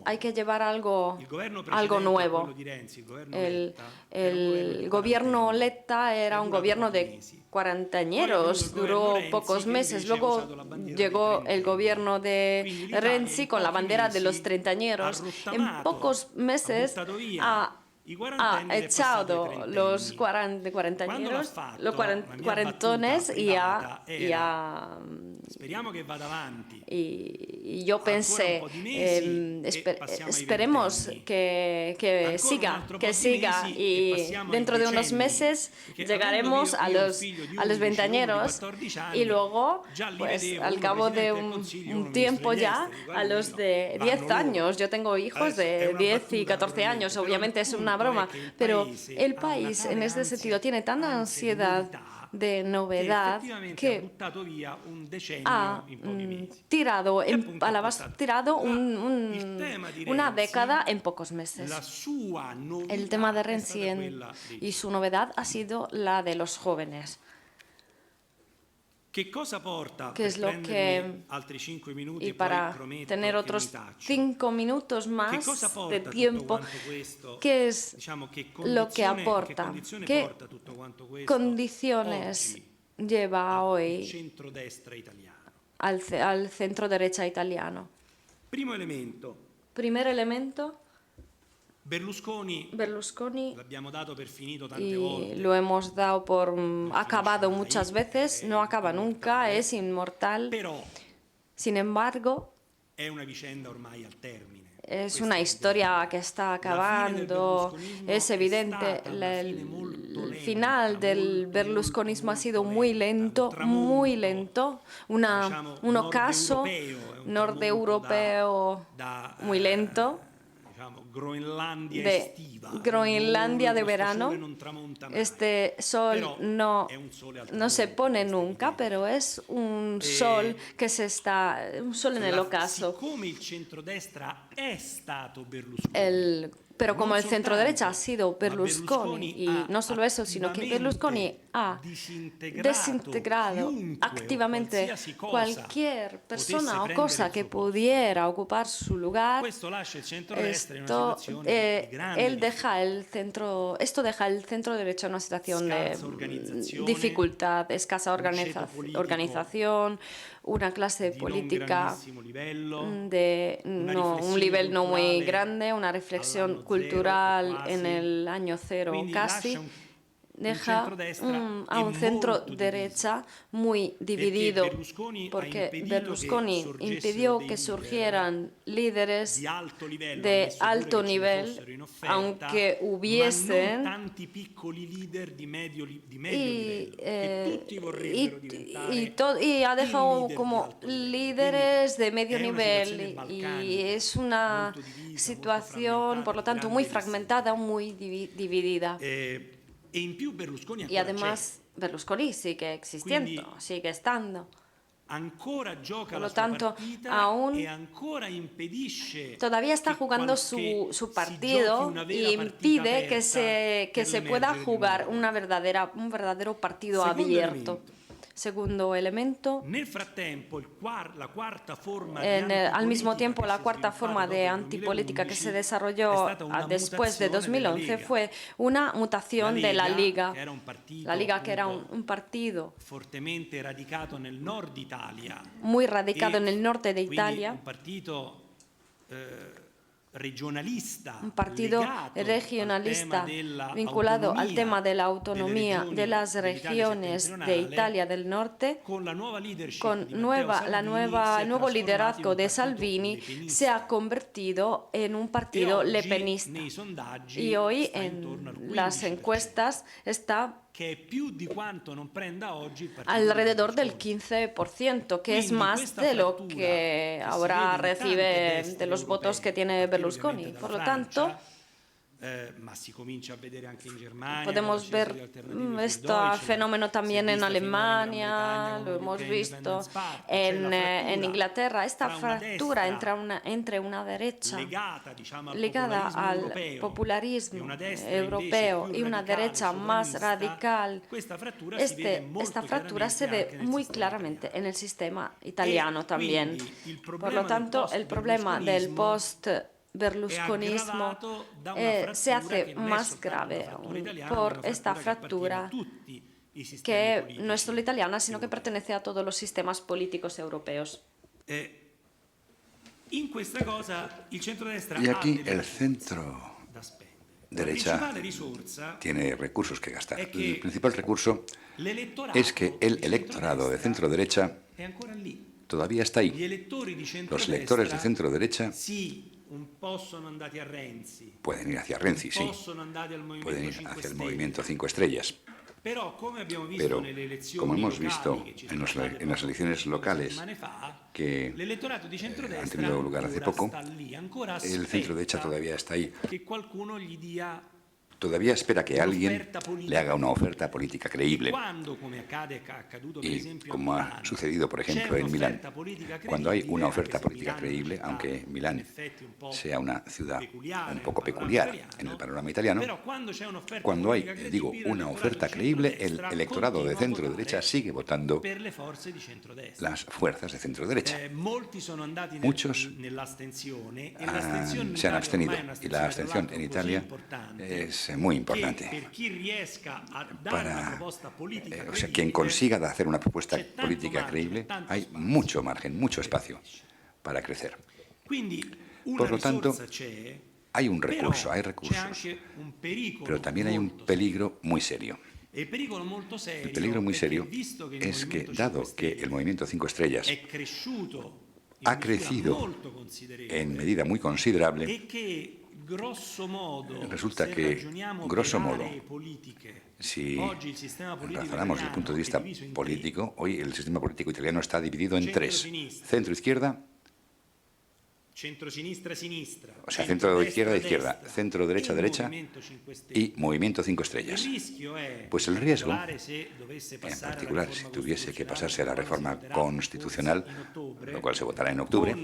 hay que llevar algo nuevo. El gobierno Letta era un gobierno de cuarentañeros, duró pocos meses. Luego llegó el gobierno de Renzi con la bandera de los treintañeros. En pocos meses ha echado los cuarentones y yo pensé, esperemos que siga y dentro de unos meses llegaremos a los veinteañeros y luego, pues al cabo de un tiempo ya, a los de 10 años, yo tengo hijos de 10 y 14 años, obviamente es una broma, pero el país en este sentido tiene tanta ansiedad de novedad que ha tirado una década en pocos meses. El tema de Renzi y su novedad ha sido la de los jóvenes. ¿Qué es lo que, y para tener otros 5 minutos más de tiempo, qué es lo que aporta? ¿Qué condiciones lleva hoy al centro derecha italiano? Primer elemento. Berlusconi y lo hemos dado por acabado muchas veces, no acaba nunca, es inmortal. Sin embargo, es una historia que está acabando, es evidente. El final del berlusconismo ha sido muy lento, un ocaso nordeuropeo muy lento. De Groenlandia de verano. Este sol no se pone nunca, pero es un sol un sol en el ocaso. Pero como el centro derecha ha sido Berlusconi, y no solo eso, sino que Berlusconi ha desintegrado activamente cualquier persona o cosa que pudiera ocupar su lugar, esto deja el centro derecha en una situación de dificultad, escasa organización, una clase política de un nivel no muy grande, una reflexión cultural en el año cero casi, deja a un centro derecha muy dividido, porque Berlusconi impidió que surgieran líderes de alto nivel, aunque hubiesen, y ha dejado como líderes de medio nivel, y es una situación, por lo tanto, muy fragmentada, muy dividida. Y además Berlusconi sigue existiendo, sigue estando. Por lo tanto, aún todavía está jugando su partido y impide que se pueda jugar un verdadero partido abierto. Segundo elemento, al mismo tiempo la cuarta forma de antipolítica que se desarrolló después de 2011 fue una mutación de la Liga. La Liga, que era un partido muy radicado en el norte de Italia, un partido regionalista vinculado al tema de la autonomía de las regiones de Italia del Norte, con el nuevo liderazgo de Salvini, se ha convertido en un partido lepenista. Y hoy en las encuestas está alrededor del 15%, que es más de lo que ahora recibe de los votos que tiene Berlusconi. Por lo tanto, podemos ver este fenómeno también en Alemania, lo hemos visto en Inglaterra, esta fractura entre una derecha ligada al popularismo europeo y una derecha más radical. Esta fractura se ve muy claramente en el sistema italiano también. Por lo tanto, el problema del post-berlusconismo se hace más grave por esta fractura que no es solo italiana, sino que pertenece a todos los sistemas políticos europeos. Y aquí el centro derecha tiene recursos que gastar. El principal recurso es que el electorado de centro derecha todavía está ahí. Los electores de centro derecha pueden ir hacia Renzi, sí. Pueden ir hacia el movimiento 5 estrellas. Pero, como hemos visto en las elecciones locales que han tenido lugar hace poco, el centro derecha todavía está ahí. Todavía espera que alguien le haga una oferta política creíble. Y como ha sucedido, por ejemplo, en Milán, cuando hay una oferta política creíble, aunque Milán sea una ciudad un poco peculiar en el panorama italiano, cuando hay, digo, una oferta creíble, el electorado de centro derecha sigue votando las fuerzas de centro derecha. Muchos se han abstenido y la abstención en Italia es muy importante. O sea, quien consiga hacer una propuesta política creíble, hay mucho margen, mucho espacio para crecer. Por lo tanto, hay un recurso, hay recursos, pero también hay un peligro muy serio. El peligro muy serio es que, dado que el movimiento 5 estrellas ha crecido en medida muy considerable, resulta que, grosso modo, si razonamos desde el punto de vista político, hoy el sistema político italiano está dividido en tres: centro-izquierda, o sea, centro-izquierda, centro-derecha y movimiento 5 estrellas. Pues el riesgo, en particular, si tuviese que pasarse a la reforma constitucional, lo cual se votará en octubre,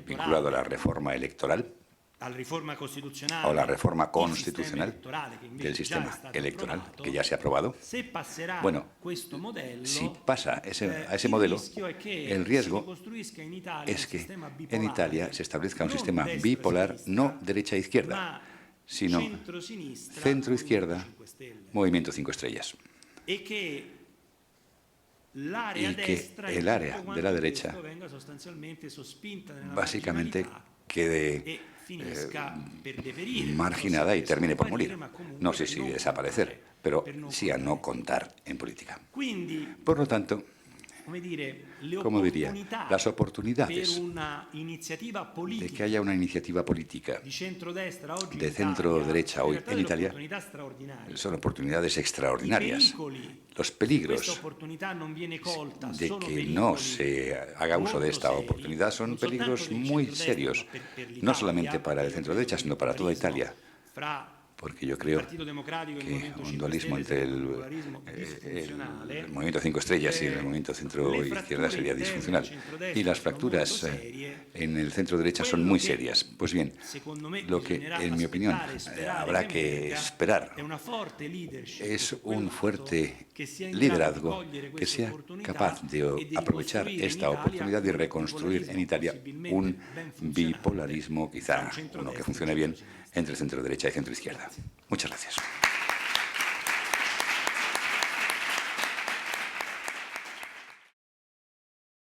vinculado a la reforma electoral o la reforma constitucional del sistema electoral que ya se ha aprobado. Bueno, si pasa a ese modelo, el riesgo es que en Italia se establezca un sistema bipolar, no derecha-izquierda, sino centro-izquierda, movimiento 5 estrellas. Y que el área de la derecha básicamente quede marginada y termine por morir. No sé si desaparecer, pero sí a no contar en política. Por lo tanto, como diría, las oportunidades de que haya una iniciativa política de centro derecha hoy en Italia son oportunidades extraordinarias. Los peligros de que no se haga uso de esta oportunidad son peligros muy serios, no solamente para el centro derecha, sino para toda Italia. porque yo creo que un dualismo entre el movimiento 5 estrellas y el movimiento centro-izquierda sería disfuncional. Y las fracturas en el centro-derecha son muy serias. Pues bien, lo que, en mi opinión, habrá que esperar es un fuerte liderazgo que sea capaz de aprovechar esta oportunidad de reconstruir en Italia un bipolarismo, quizá uno que funcione bien, entre centro-derecha y centro-izquierda. Muchas gracias.